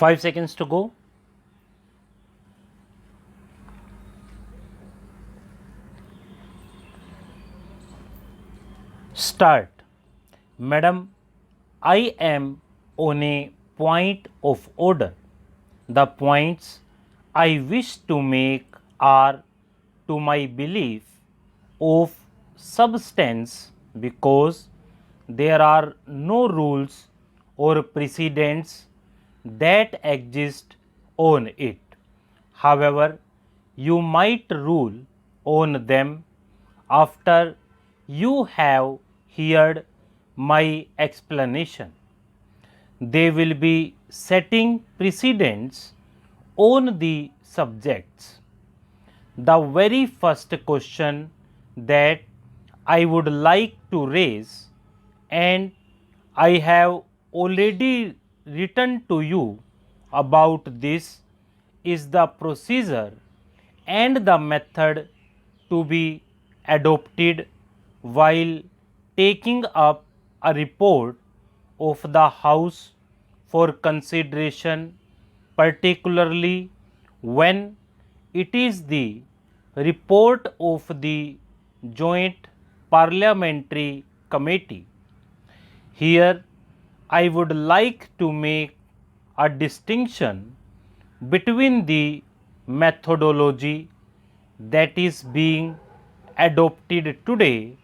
5 seconds to go. Start. Madam, I am on a point of order. The points I wish to make are to my belief of substance because there are no rules or precedents that exist on it. However, you might rule on them after you have heard my explanation. They will be setting precedents on the subjects. The very first question that I would like to raise, and I have already written to you about this, is the procedure and the method to be adopted while taking up a report of the House for consideration, particularly when it is the report of the Joint Parliamentary Committee. Here, I would like to make a distinction between the methodology that is being adopted today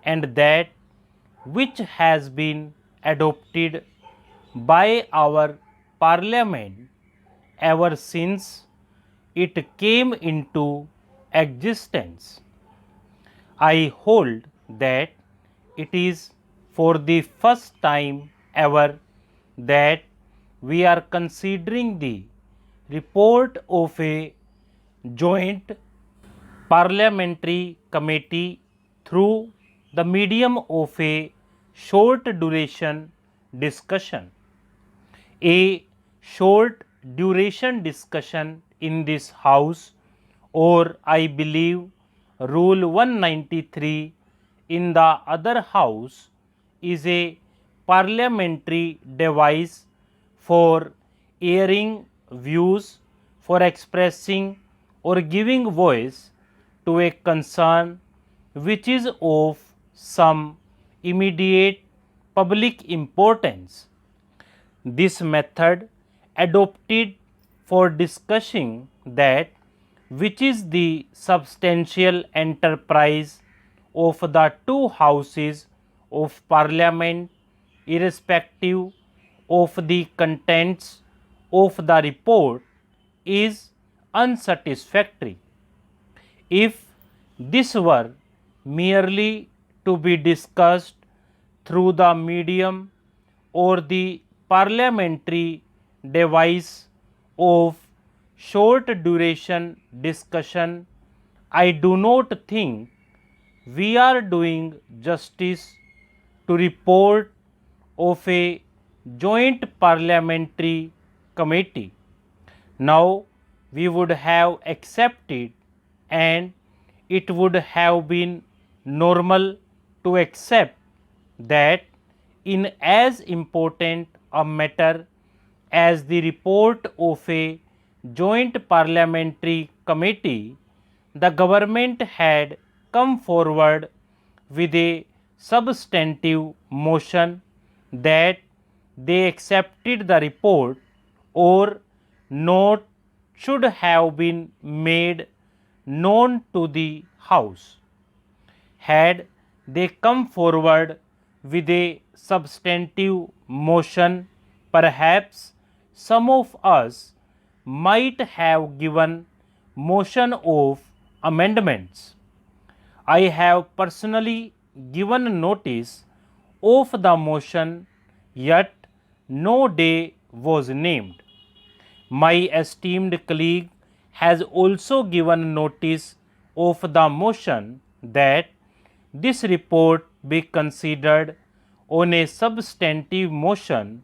and that which has been adopted by our Parliament ever since it came into existence. I hold that it is for the first time ever that we are considering the report of a joint parliamentary committee through the medium of a short duration discussion. A short duration discussion in this House, or I believe Rule 193 in the other House, is a parliamentary device for airing views, for expressing or giving voice to a concern which is of some immediate public importance. This method adopted for discussing that which is the substantial enterprise of the two houses of parliament, irrespective of the contents of the report, is unsatisfactory. If this were merely to be discussed through the medium or the parliamentary device of short duration discussion, I do not think we are doing justice to report of a joint parliamentary committee. Now we would have accepted, and it would have been normal to accept, that in as important a matter as the report of a joint parliamentary committee, the government had come forward with a substantive motion that they accepted the report, or note should have been made known to the House. Had they come forward with a substantive motion, perhaps some of us might have given motion of amendments. I have personally given notice of the motion, yet no day was named. My esteemed colleague has also given notice of the motion that this report be considered on a substantive motion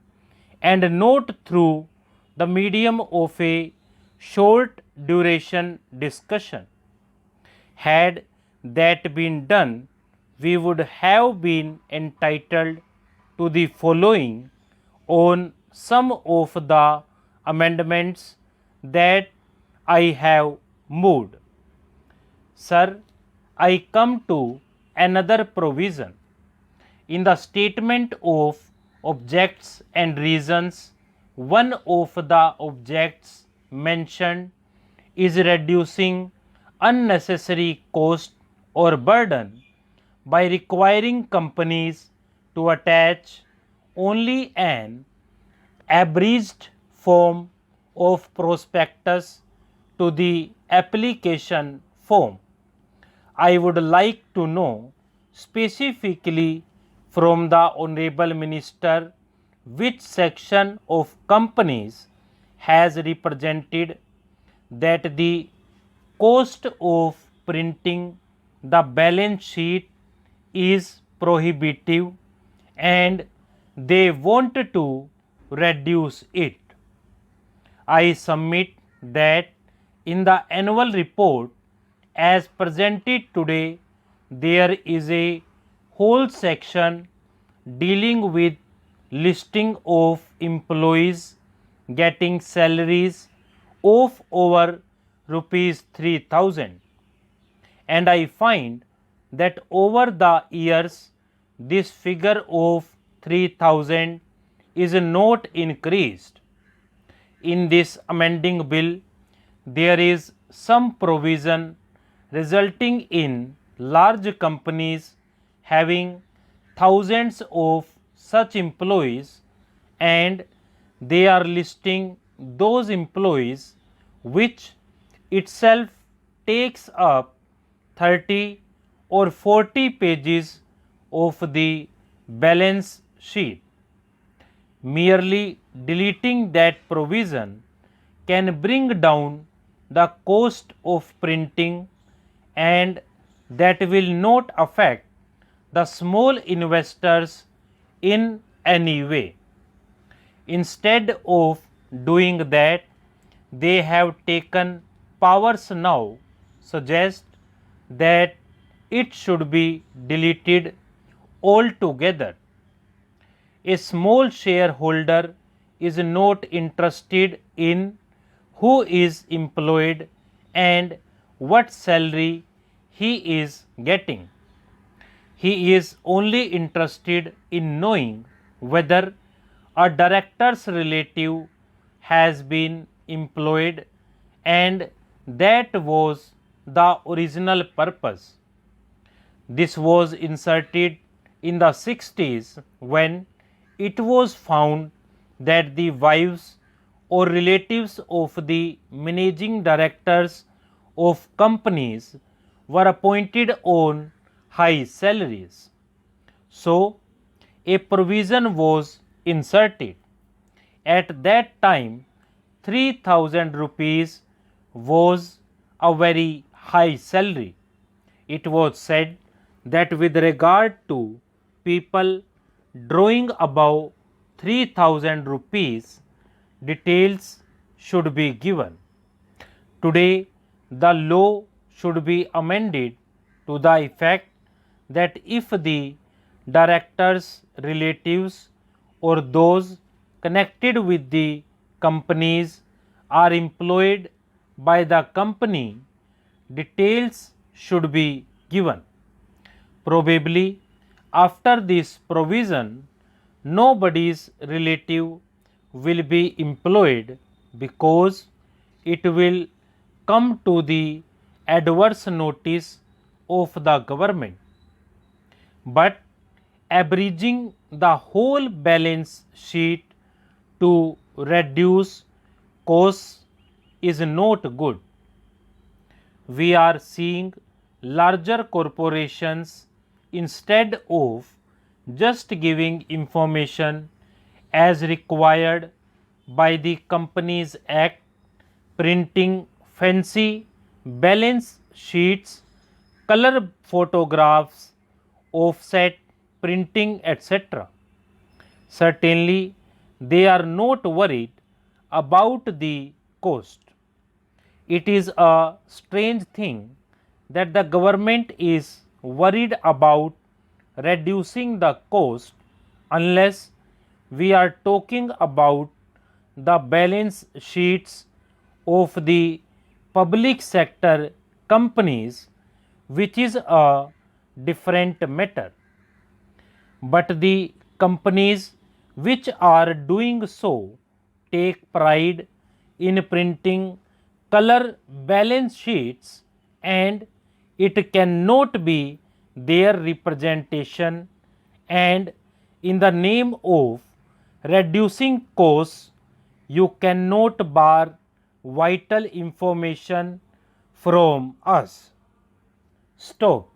and not through the medium of a short duration discussion. Had that been done, we would have been entitled to the following on some of the amendments that I have moved. Sir, I come to another provision. In the statement of objects and reasons, one of the objects mentioned is reducing unnecessary cost or burden by requiring companies to attach only an abridged form of prospectus to the application form. I would like to know specifically from the Honorable Minister which section of companies has represented that the cost of printing the balance sheet is prohibitive and they want to reduce it. I submit that in the annual report as presented today, there is a whole section dealing with listing of employees getting salaries of over rupees 3000, and I find that over the years this figure of 3000 is not increased. In this amending bill, there is some provision resulting in large companies having thousands of such employees, and they are listing those employees, which itself takes up 30 or 40 pages of the balance sheet. Merely deleting that provision can bring down the cost of printing, and that will not affect the small investors in any way. Instead of doing that, they have taken powers now suggest that it should be deleted altogether. A small shareholder is not interested in who is employed and what salary he is getting. He is only interested in knowing whether a director's relative has been employed, and that was the original purpose. This was inserted in the 60s when it was found that the wives or relatives of the managing directors of companies were appointed on high salaries. So, a provision was inserted. At that time, 3000 rupees was a very high salary. It was said that with regard to people drawing above 3000 rupees, details should be given. Today, the law should be amended to the effect that if the director's relatives or those connected with the companies are employed by the company, details should be given. Probably after this provision, nobody's relative will be employed because it will come to the adverse notice of the government. But abridging the whole balance sheet to reduce costs is not good. We are seeing larger corporations, instead of just giving information as required by the Companies Act, printing fancy balance sheets, color photographs, offset printing, etc. Certainly, they are not worried about the cost. It is a strange thing that the government is worried about reducing the cost unless we are talking about the balance sheets of the public sector companies, which is a different matter. But the companies which are doing so take pride in printing color balance sheets, and it cannot be their representation, and in the name of reducing costs you cannot bar vital information from us. Stop.